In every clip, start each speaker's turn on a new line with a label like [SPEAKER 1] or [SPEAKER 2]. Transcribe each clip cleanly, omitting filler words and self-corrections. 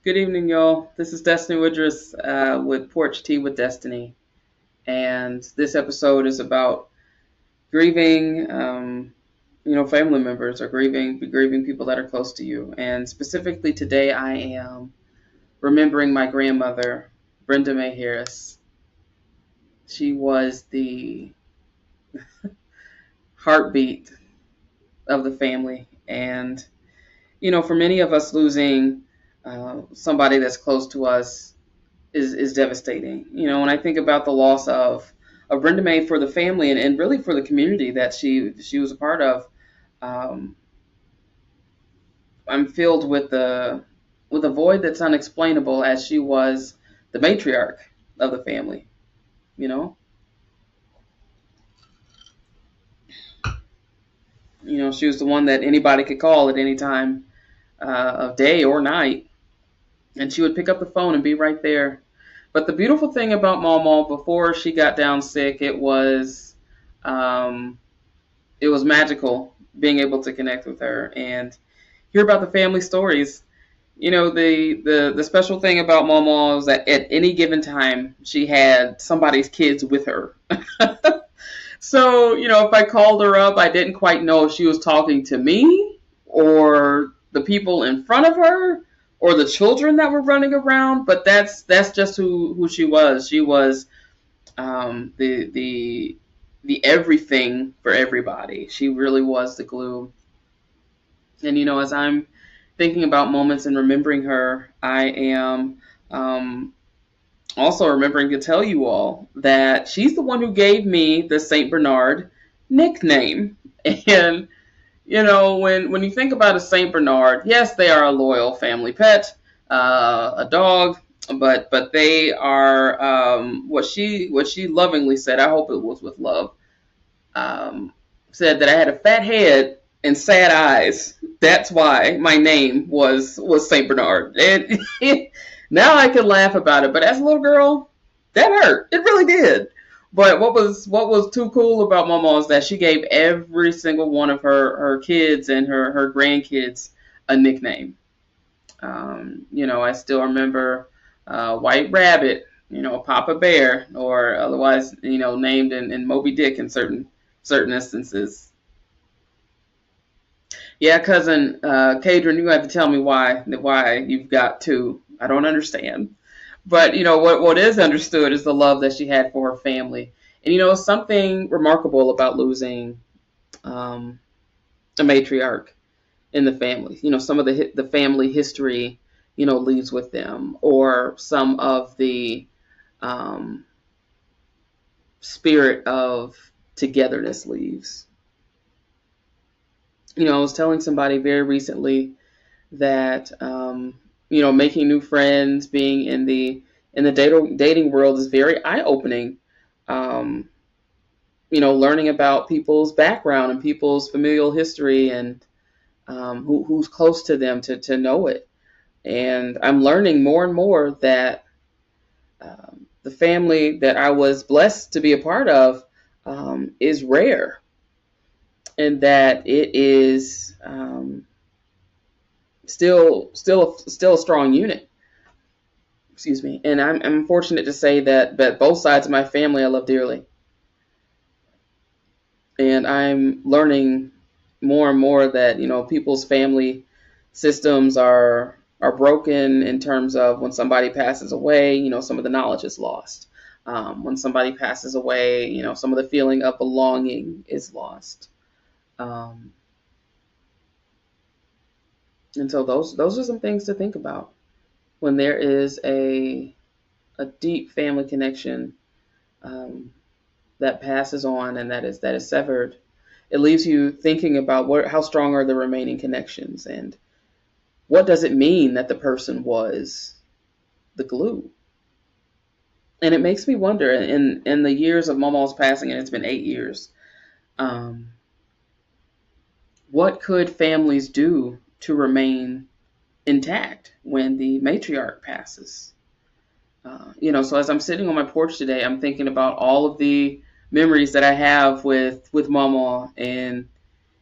[SPEAKER 1] Good evening, y'all. This is Destinee Woodruss with Porch Tea with Destinee. And this episode is about grieving, family members or grieving people that are close to you. And specifically today, I am remembering my grandmother, Brenda Mae Harris. She was the heartbeat of the family. And, for many of us, losing somebody that's close to us is devastating. When I think about the loss of Brenda Mae for the family and really for the community that she was a part of, um, I'm filled with a void that's unexplainable, as she was the matriarch of the family. You know, she was the one that anybody could call at any time of day or night, and she would pick up the phone and be right there. But the beautiful thing about Mama, before she got down sick, um, it was magical being able to connect with her and hear about the family stories. The special thing about Mama was that at any given time she had somebody's kids with her. So, if I called her up, I didn't quite know if she was talking to me or the people in front of her or the children that were running around. But that's just who she was. She was the everything for everybody. She really was the glue. And as I'm thinking about moments and remembering her, I am also remembering to tell you all that she's the one who gave me the Saint Bernard nickname. And when you think about a Saint Bernard, yes, they are a loyal family pet, a dog, but they are what she lovingly said. I hope it was with love. Said that I had a fat head and sad eyes. That's why my name was Saint Bernard. And now I can laugh about it, but as a little girl, that hurt. It really did. But what was too cool about Mama is that she gave every single one of her kids and her grandkids a nickname. I still remember White Rabbit, Papa Bear, or otherwise, named in Moby Dick in certain instances. Yeah, cousin Cadron, you have to tell me why you've got two. I don't understand. But what is understood is the love that she had for her family. And something remarkable about losing a matriarch in the family. Some of the family history leaves with them, or some of the um, spirit of togetherness leaves. I was telling somebody very recently that making new friends, being in the dating world is very eye opening. Um, learning about people's background and people's familial history and who's close to them to know it. And I'm learning more and more that the family that I was blessed to be a part of is rare, and that it is still a strong unit. Excuse me. And I'm fortunate to say that both sides of my family I love dearly, and I'm learning more and more that people's family systems are broken in terms of when somebody passes away. Some of the knowledge is lost. When somebody passes away, some of the feeling of belonging is lost. Um, and so those are some things to think about when there is a deep family connection um, that passes on and that is severed. It leaves you thinking about how strong are the remaining connections, and what does it mean that the person was the glue. And it makes me wonder, in the years of Momo's passing, and it's been 8 years, um, what could families do to remain intact when the matriarch passes? So as I'm sitting on my porch today, I'm thinking about all of the memories that I have with Mama, and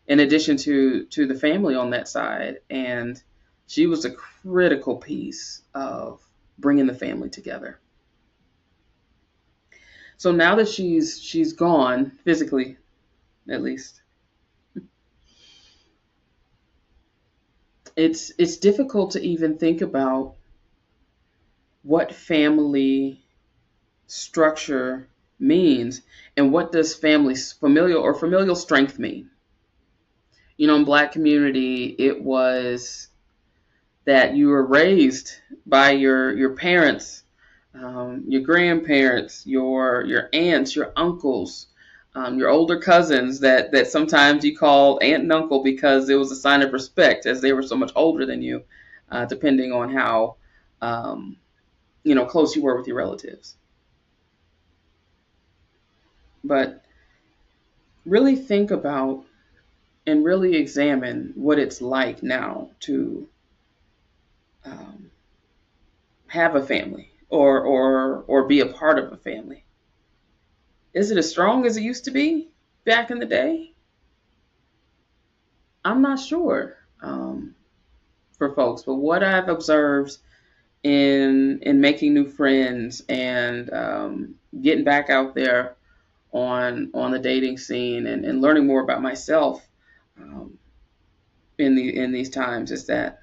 [SPEAKER 1] in addition to the family on that side. And She was a critical piece of bringing the family together. So now that she's gone, physically at least, it's difficult to even think about what family structure means and what does familial strength mean. In Black community, it was that you were raised by your parents, your grandparents, your aunts, your uncles, your older cousins that sometimes you called aunt and uncle because it was a sign of respect as they were so much older than you, depending on how close you were with your relatives. But really think about and really examine what it's like now to have a family or be a part of a family. Is it as strong as it used to be back in the day? I'm not sure for folks, but what I've observed in making new friends and getting back out there on the dating scene and learning more about myself in these times is that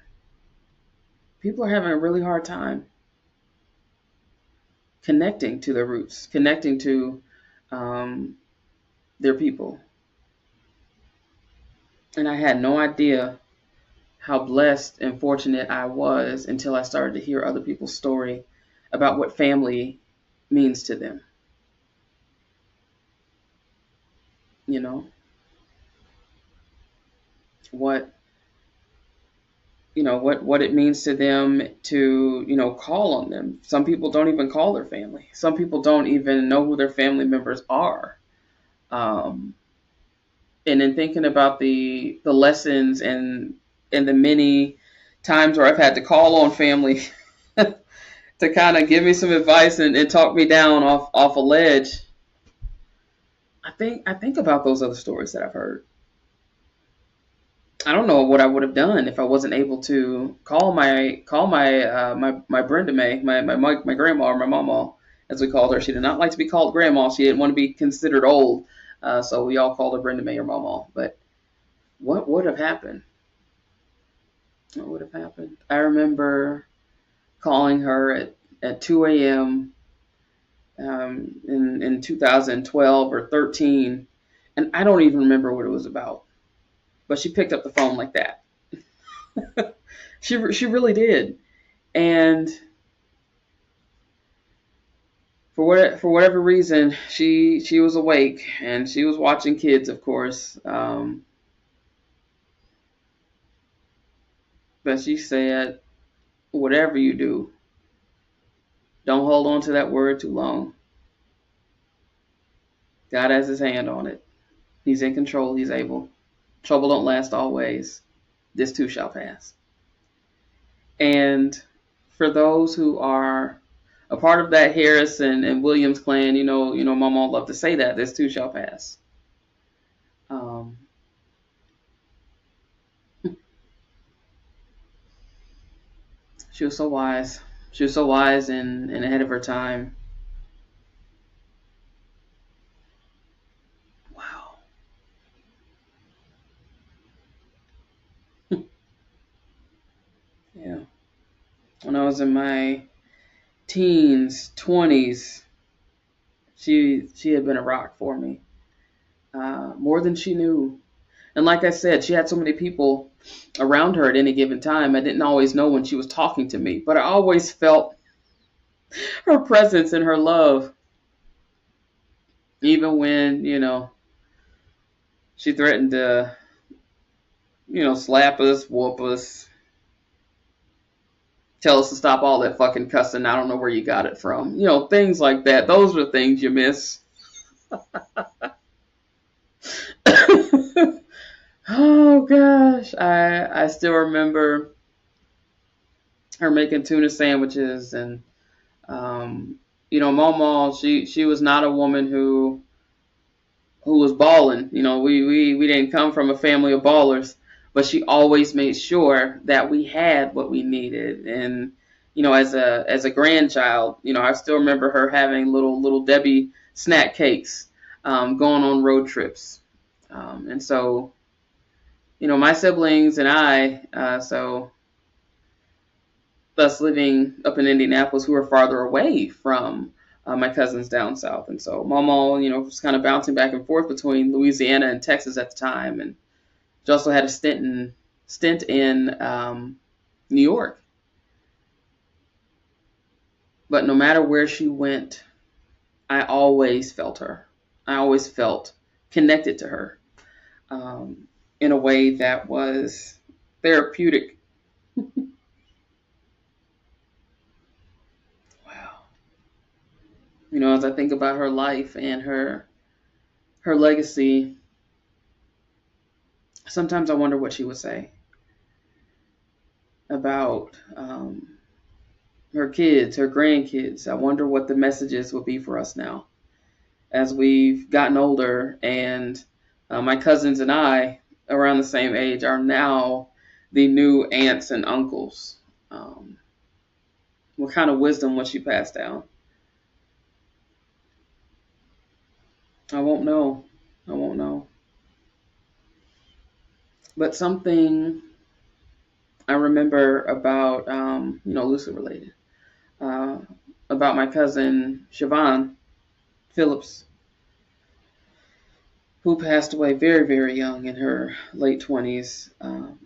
[SPEAKER 1] people are having a really hard time connecting to their roots, connecting to their people. And I had no idea how blessed and fortunate I was until I started to hear other people's story about what family means to them. What what it means to them to call on them. Some people don't even call their family. Some people don't even know who their family members are. And in thinking about the lessons and the many times where I've had to call on family to kind of give me some advice and talk me down off a ledge, I think about those other stories that I've heard. I don't know what I would have done if I wasn't able to call my Brenda Mae, my grandma, or my mama, as we called her. She did not like to be called grandma. She didn't want to be considered old, so we all called her Brenda Mae or mama. But what would have happened? What would have happened? I remember calling her at 2 a.m. In 2012 or 13, and I don't even remember what it was about. But she picked up the phone like that. She really did. And for whatever reason, she was awake and she was watching kids, of course. But she said, whatever you do, don't hold on to that word too long. God has his hand on it. He's in control. He's able. Trouble don't last always. This too shall pass. And for those who are a part of that Harris and Williams clan, Mama loved to say that this too shall pass. She was so wise. She was so wise and ahead of her time. Wow. Yeah. When I was in my teens, 20s, she had been a rock for me. More than she knew. And like I said, she had so many people around her at any given time. I didn't always know when she was talking to me, but I always felt her presence and her love. Even when, she threatened to, slap us, whoop us, tell us to stop all that fucking cussing. I don't know where you got it from. Things like that. Those are things you miss. Oh gosh, I still remember her making tuna sandwiches and Mama, she was not a woman who was balling. We didn't come from a family of ballers, but she always made sure that we had what we needed. And as a grandchild, I still remember her having little Debbie snack cakes, going on road trips. And so, my siblings and I, so us living up in Indianapolis, who were farther away from my cousins down south. And so Mama, was kind of bouncing back and forth between Louisiana and Texas at the time. And she also had a stint in New York. But no matter where she went, I always felt her. I always felt connected to her, in a way that was therapeutic. Wow. As I think about her life and her legacy, sometimes I wonder what she would say about her kids, her grandkids. I wonder what the messages will be for us now as we've gotten older, and my cousins and I, around the same age, are now the new aunts and uncles. What kind of wisdom will she pass down? I won't know. I won't know. But something I remember about, loosely related, about my cousin Siobhan Phillips, who passed away very, very young in her late 20s, a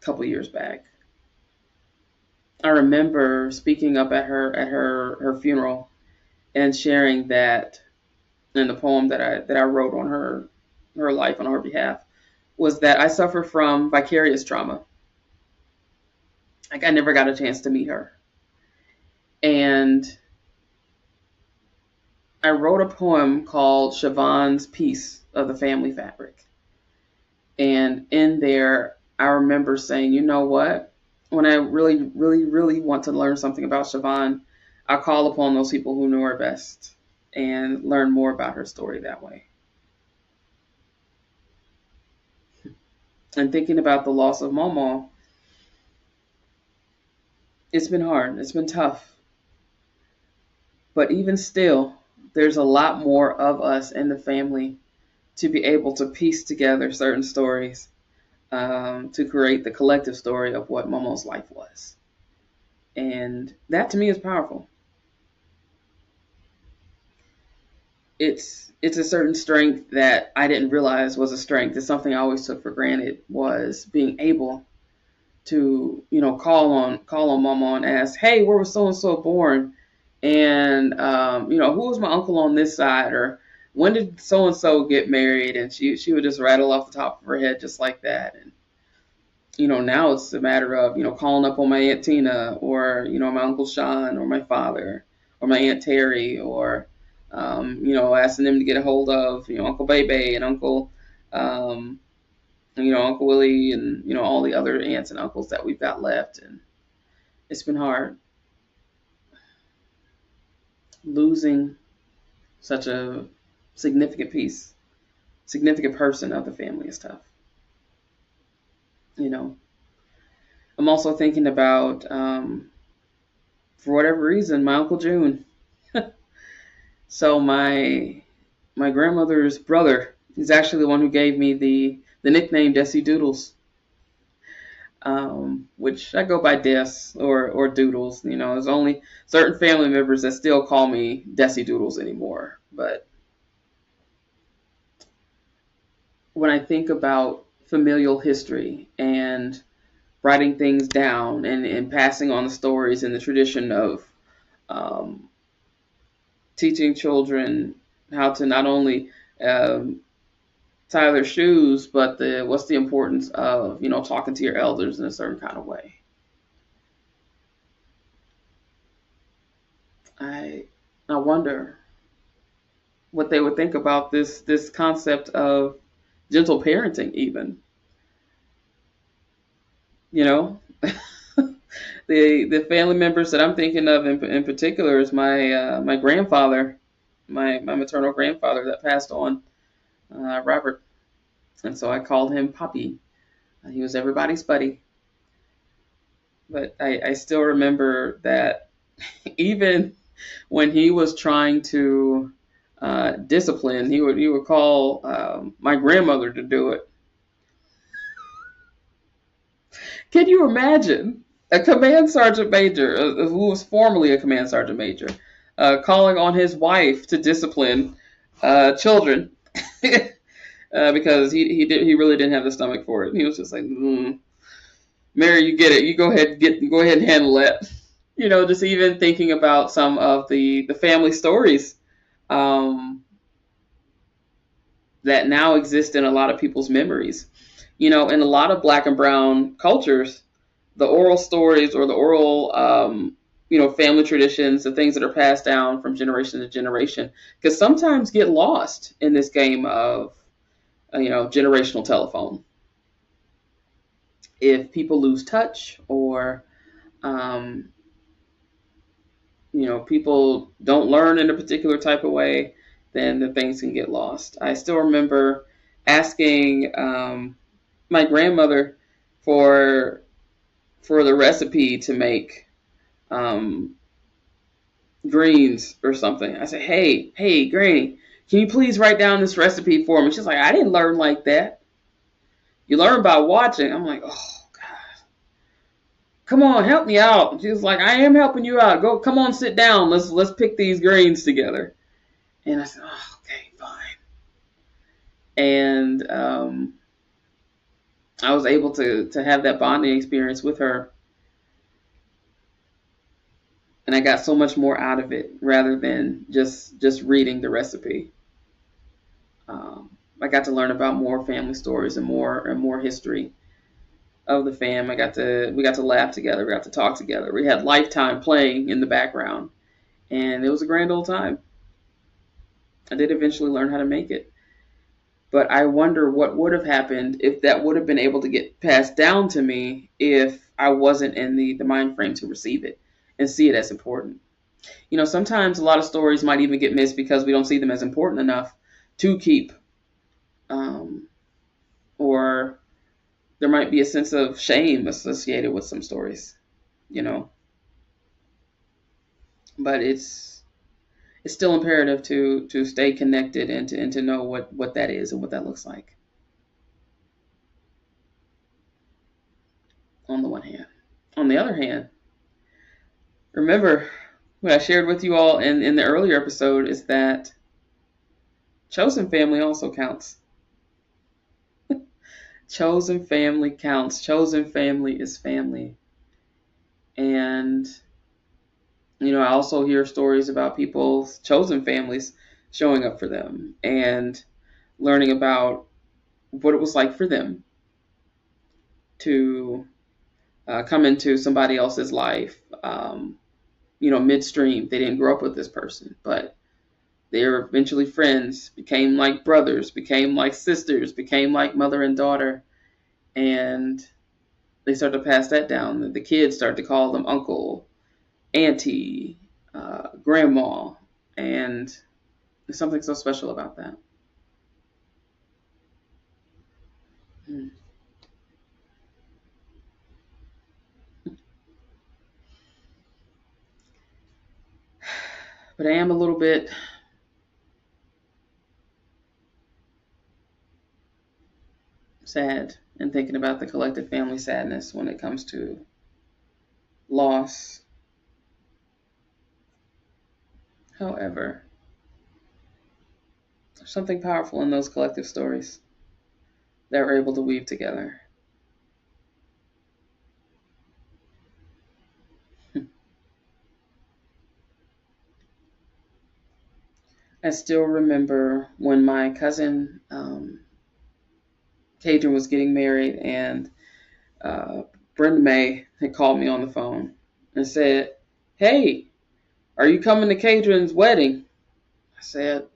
[SPEAKER 1] couple years back. I remember speaking up at her funeral and sharing that in the poem that I wrote on her life on her behalf, was that I suffer from vicarious trauma. Like, I never got a chance to meet her. And I wrote a poem called Siobhan's Piece of the Family Fabric. And in there, I remember saying, you know what? When I really, really, really want to learn something about Siobhan, I call upon those people who knew her best and learn more about her story that way. And thinking about the loss of Mama, it's been hard. It's been tough. But even still, there's a lot more of us in the family to be able to piece together certain stories, to create the collective story of what Momo's life was. And that to me is powerful. It's a certain strength that I didn't realize was a strength. It's something I always took for granted, was being able to, call on Mama and ask, hey, where was so and so born? And who was my uncle on this side? Or when did so and so get married? And she would just rattle off the top of her head just like that. And now it's a matter of calling up on my Aunt Tina, or my Uncle Sean, or my father, or my Aunt Terry, or asking them to get a hold of Uncle Bebe and Uncle Uncle Willie, and all the other aunts and uncles that we've got left. And it's been hard. Losing such a significant person of the family is tough. I'm also thinking about, for whatever reason, my Uncle June. So my grandmother's brother is actually the one who gave me the nickname Desi Doodles, which I go by Des or Doodles. There's only certain family members that still call me Desi Doodles anymore. But when I think about familial history and writing things down and passing on the stories and the tradition of teaching children how to not only tie their shoes, but what's the importance of talking to your elders in a certain kind of way. I wonder what they would think about this concept of gentle parenting, even. The family members that I'm thinking of in particular is my grandfather, my maternal grandfather that passed on, Robert. And so I called him Puppy. He was everybody's buddy. But I still remember that even when he was trying to discipline, he would call my grandmother to do it. Can you imagine a command sergeant major, who was formerly a command sergeant major, calling on his wife to discipline children because he really didn't have the stomach for it. He was just like, Mary, you get it. You go ahead and handle it. Just even thinking about some of the family stories that now exist in a lot of people's memories. In a lot of Black and brown cultures, the oral stories or the oral, family traditions, the things that are passed down from generation to generation, can sometimes get lost in this game of, generational telephone. If people lose touch or, um, people don't learn in a particular type of way, then the things can get lost. I still remember asking my grandmother for the recipe to make greens or something. I said, hey, Granny, can you please write down this recipe for me? She's like, I didn't learn like that. You learn by watching. I'm like, oh God, come on, help me out. She was like, I am helping you out. Come on, sit down. Let's pick these greens together. And I said, oh, okay, fine. And I was able to have that bonding experience with her. And I got so much more out of it rather than just reading the recipe. I got to learn about more family stories and more history of the fam. We got to laugh together. We got to talk together. We had Lifetime playing in the background, and it was a grand old time. I did eventually learn how to make it, but I wonder what would have happened if that would have been able to get passed down to me if I wasn't in the mind frame to receive it and see it as important. Sometimes a lot of stories might even get missed because we don't see them as important enough to keep, or there might be a sense of shame associated with some stories, but it's still imperative to stay connected and to know what that is and what that looks like. On the one hand. On the other hand, remember what I shared with you all in the earlier episode is that chosen family also counts. Chosen family counts. Chosen family is family. And, I also hear stories about people's chosen families showing up for them and learning about what it was like for them to come into somebody else's life, midstream. They didn't grow up with this person, but they were eventually friends, became like brothers, became like sisters, became like mother and daughter. And they start to pass that down. The kids start to call them uncle, auntie, grandma. And there's something so special about that. But I am a little bit sad and thinking about the collective family sadness when it comes to loss. However, there's something powerful in those collective stories that we're able to weave together. I still remember when my cousin Cadron was getting married, and Brenda Mae had called me on the phone and said, "Hey, are you coming to Cadron's wedding?" I said,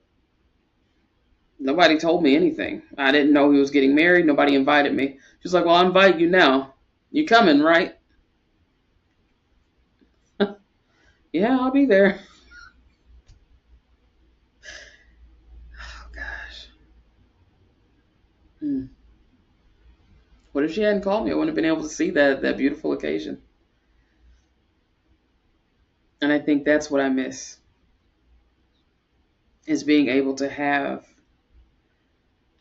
[SPEAKER 1] "Nobody told me anything. I didn't know he was getting married. Nobody invited me." She's like, "Well, I'll invite you now. You coming, right?" Yeah, I'll be there. Oh, gosh. What if she hadn't called me? I wouldn't have been able to see that beautiful occasion. And I think that's what I miss, is being able to have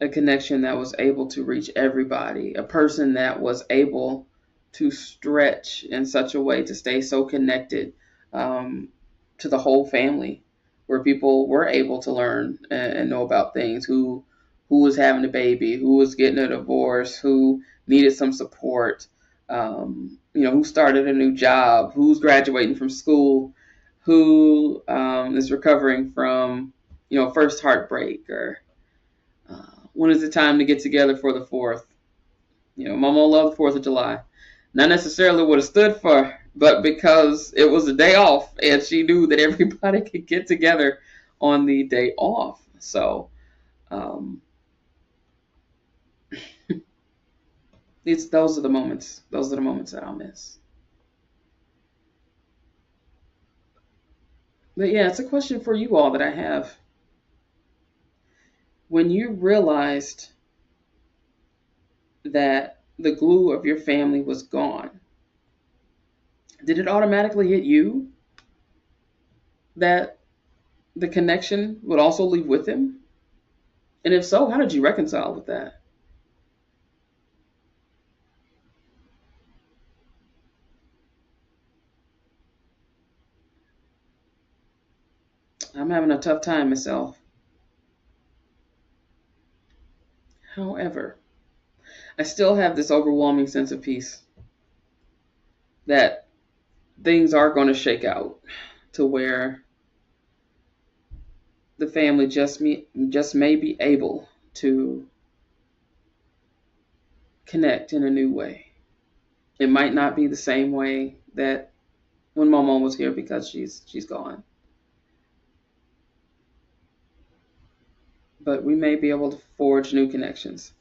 [SPEAKER 1] a connection that was able to reach everybody, a person that was able to stretch in such a way to stay so connected um, to the whole family, where people were able to learn and know about things, who was having a baby, who was getting a divorce, who needed some support, who started a new job, who's graduating from school, who is recovering from, first heartbreak, or when is the time to get together for the 4th? Mama loved the 4th of July. Not necessarily what it stood for, but because it was a day off and she knew that everybody could get together on the day off. So, those are the moments. Those are the moments that I'll miss. But yeah, it's a question for you all that I have. When you realized that the glue of your family was gone, did it automatically hit you that the connection would also leave with him? And if so, how did you reconcile with that? I'm having a tough time myself. However, I still have this overwhelming sense of peace that things are going to shake out to where the family just may be able to connect in a new way. It might not be the same way that when my mom was here, because she's gone. But we may be able to forge new connections.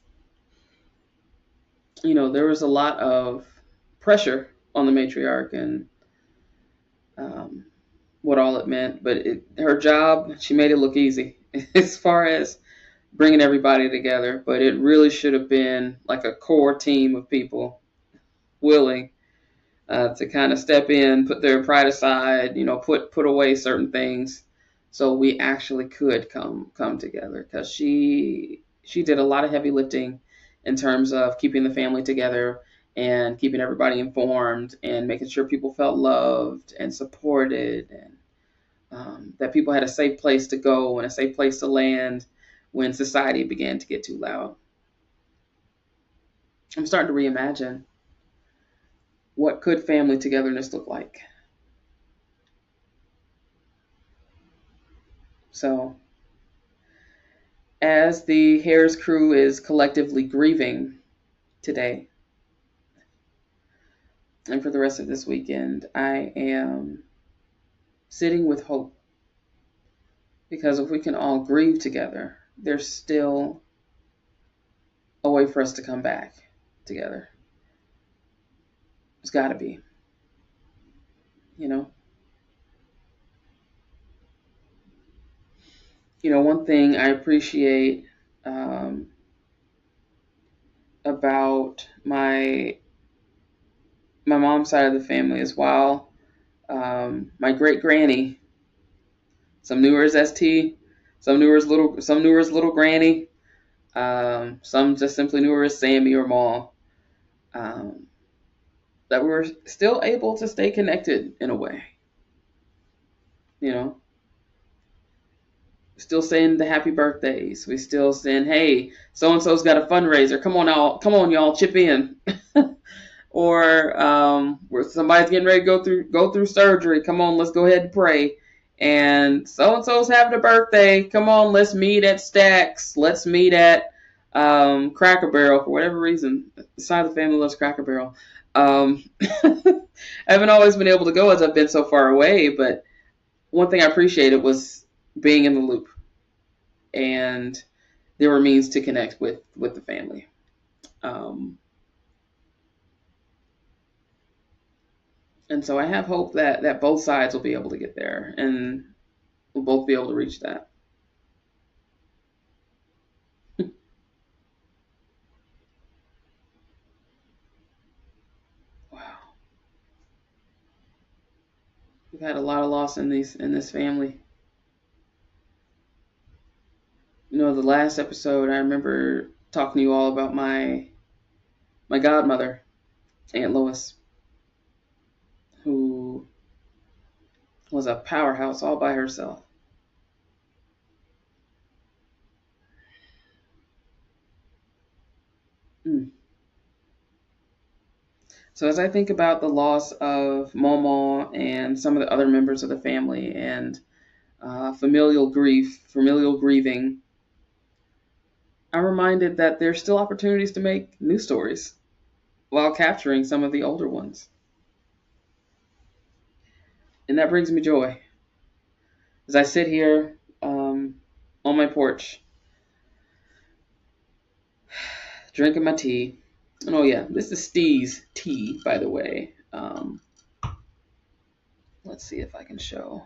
[SPEAKER 1] There was a lot of pressure on the matriarch and um, what all it meant, but her job, she made it look easy as far as bringing everybody together. But it really should have been like a core team of people willing to kind of step in, put their pride aside, put away certain things, so we actually could come together. Because she did a lot of heavy lifting in terms of keeping the family together and keeping everybody informed and making sure people felt loved and supported, and that people had a safe place to go and a safe place to land when society began to get too loud. I'm starting to reimagine what could family togetherness look like. So, as the Harris crew is collectively grieving today and for the rest of this weekend, I am sitting with hope, because if we can all grieve together, there's still a way for us to come back together. There's got to be, you know. One thing I appreciate about my mom's side of the family is, while my great granny, some knew her as ST, some knew her as little granny, some just simply knew her as Sammy or Ma, that we were still able to stay connected in a way. Still saying the happy birthdays. We still saying, hey, so and so's got a fundraiser. Come on, y'all, chip in. Or where somebody's getting ready to go through surgery. Come on, let's go ahead and pray. And so's having a birthday. Come on, let's meet at Stacks. Let's meet at Cracker Barrel. For whatever reason, the side of the family loves Cracker Barrel. I haven't always been able to go as I've been so far away, but one thing I appreciated was being in the loop, and there were means to connect with the family. And so I have hope that both sides will be able to get there, and we'll both be able to reach that. We've had a lot of loss in this family. The last episode, I remember talking to you all about my godmother, Aunt Lois, who was a powerhouse all by herself. Mm. So as I think about the loss of Mama and some of the other members of the family and familial grieving, I'm reminded that there's still opportunities to make new stories while capturing some of the older ones. And that brings me joy. As I sit here on my porch, drinking my tea. And oh yeah, this is Steve's tea, by the way. Let's see if I can show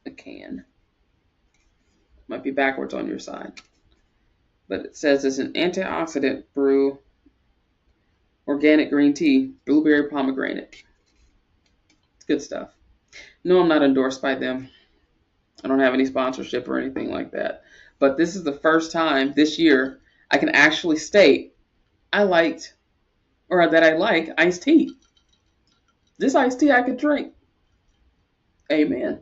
[SPEAKER 1] a can. Might be backwards on your side. But it says it's an antioxidant brew, organic green tea, blueberry pomegranate. It's good stuff. No, I'm not endorsed by them. I don't have any sponsorship or anything like that. But this is the first time this year I can actually state I like iced tea. This iced tea I could drink. Amen.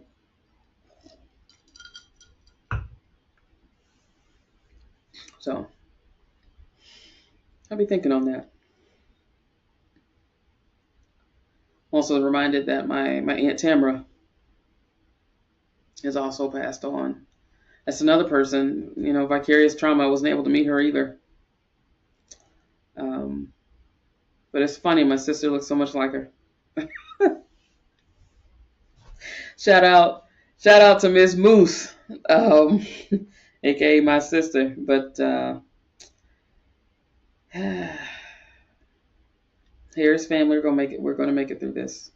[SPEAKER 1] So I'll be thinking on that. Also reminded that my Aunt Tamara has also passed on. That's another person, vicarious trauma. I wasn't able to meet her either. But it's funny, my sister looks so much like her. Shout out to Miss Moose, aka my sister. But here's family. We're gonna make it through this.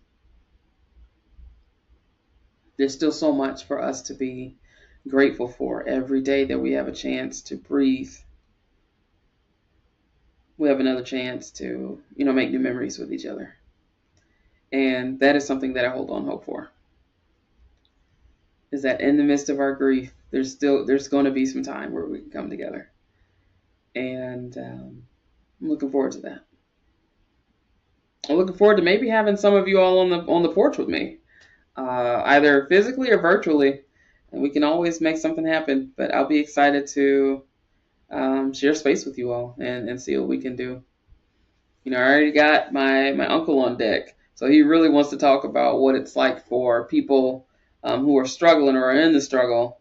[SPEAKER 1] There's still so much for us to be grateful for every day that we have a chance to breathe. We have another chance to, make new memories with each other. And that is something that I hold on hope for. Is that in the midst of our grief, there's going to be some time where we can come together. And I'm looking forward to that. I'm looking forward to maybe having some of you all on the porch with me, either physically or virtually, and we can always make something happen. But I'll be excited to share space with you all and see what we can do. I already got my uncle on deck, so he really wants to talk about what it's like for people who are struggling or are in the struggle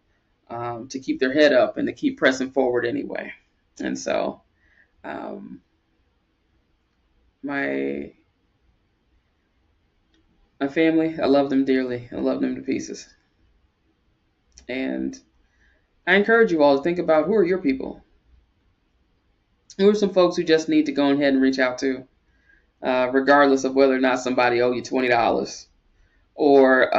[SPEAKER 1] to keep their head up and to keep pressing forward anyway. And so my family, I love them dearly. I love them to pieces. And I encourage you all to think about, who are your people? Who are some folks who just need to go ahead and reach out to, regardless of whether or not somebody owe you $20 or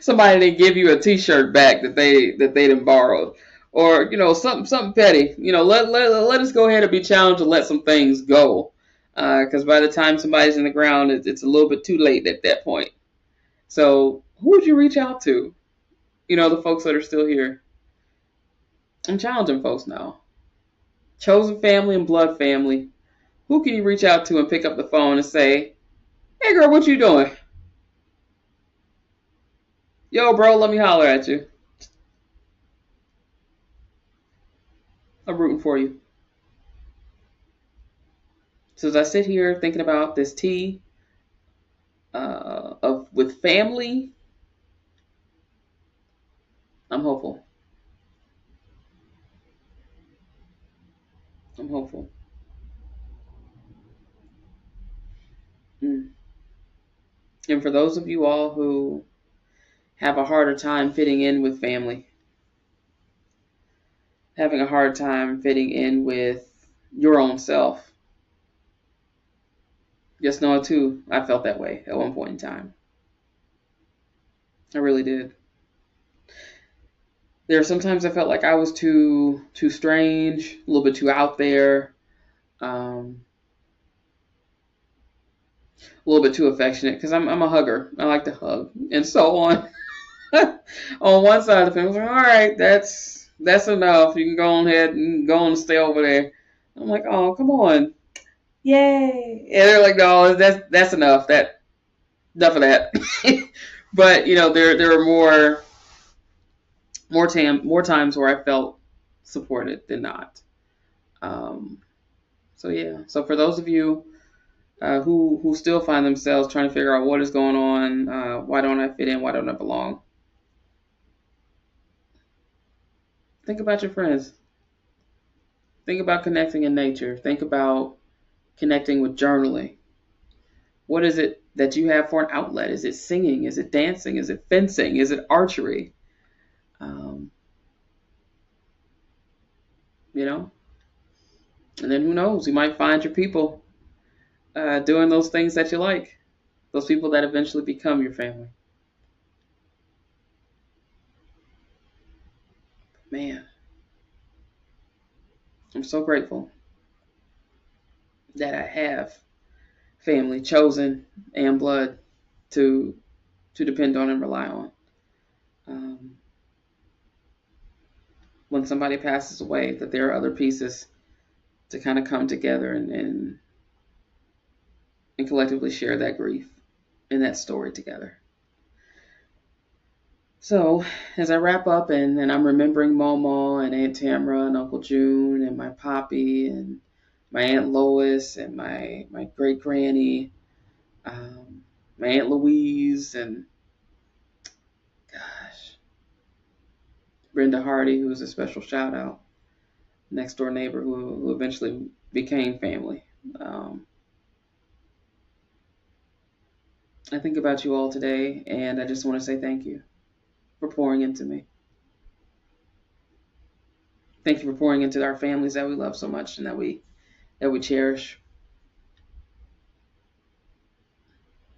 [SPEAKER 1] somebody didn't give you a T-shirt back that they didn't borrow, or something petty. Let us go ahead and be challenged to let some things go, because by the time somebody's in the ground, it's a little bit too late at that point. So who would you reach out to? The folks that are still here. I'm challenging folks now. Chosen family and blood family. Who can you reach out to and pick up the phone and say, "Hey girl, what you doing? Yo bro, let me holler at you. I'm rooting for you." So as I sit here thinking about this tea with family, I'm hopeful. I'm hopeful. And for those of you all who have a harder time fitting in with family, having a hard time fitting in with your own self, just know too, I felt that way at one point in time. I really did. There are sometimes I felt like I was too strange, a little bit too out there. a little bit too affectionate because I'm a hugger. I like to hug. And so on on one side of the fence, like, all right, that's enough. You can go on ahead and go and stay over there. I'm like, oh, come on. Yay. And they're like, no, that's enough. Enough of that. But, there are more times where I felt supported than not. So yeah. So for those of you who still find themselves trying to figure out what is going on, why don't I fit in, why don't I belong? Think about your friends. Think about connecting in nature. Think about connecting with journaling. What is it that you have for an outlet? Is it singing? Is it dancing? Is it fencing? Is it archery? Um, and then who knows? You might find your people doing those things that you like. Those people that eventually become your family. Man, I'm so grateful that I have family chosen and blood to depend on and rely on. When somebody passes away, that there are other pieces to kind of come together and collectively share that grief and that story together. So as I wrap up and I'm remembering Momo and Aunt Tamara and Uncle June and my Poppy and my Aunt Lois and my great granny, my Aunt Louise and gosh, Brenda Hardy, who was a special shout out, next door neighbor who eventually became family. I think about you all today, and I just want to say thank you for pouring into me. Thank you for pouring into our families that we love so much and that we cherish.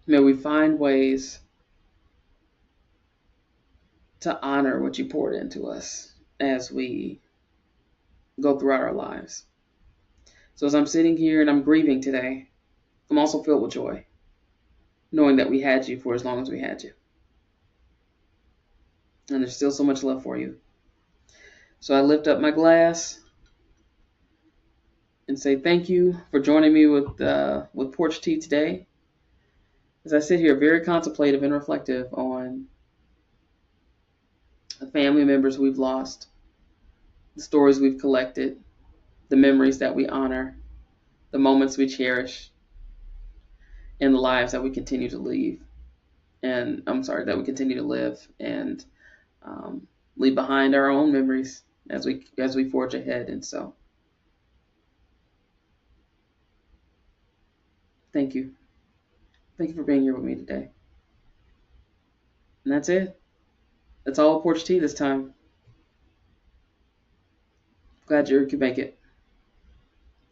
[SPEAKER 1] May we find ways to honor what you poured into us as we go throughout our lives. So as I'm sitting here and I'm grieving today, I'm also filled with joy, knowing that we had you for as long as we had you. And there's still so much love for you. So I lift up my glass and say thank you for joining me with Porch Tea today. As I sit here very contemplative and reflective on the family members we've lost, the stories we've collected, the memories that we honor, the moments we cherish, and the lives that we continue to leave. And that we continue to live and leave behind our own memories as we forge ahead. And so, thank you. Thank you for being here with me today. And that's it. That's all Porch Tea this time. Glad you could make it.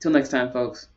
[SPEAKER 1] Till next time, folks.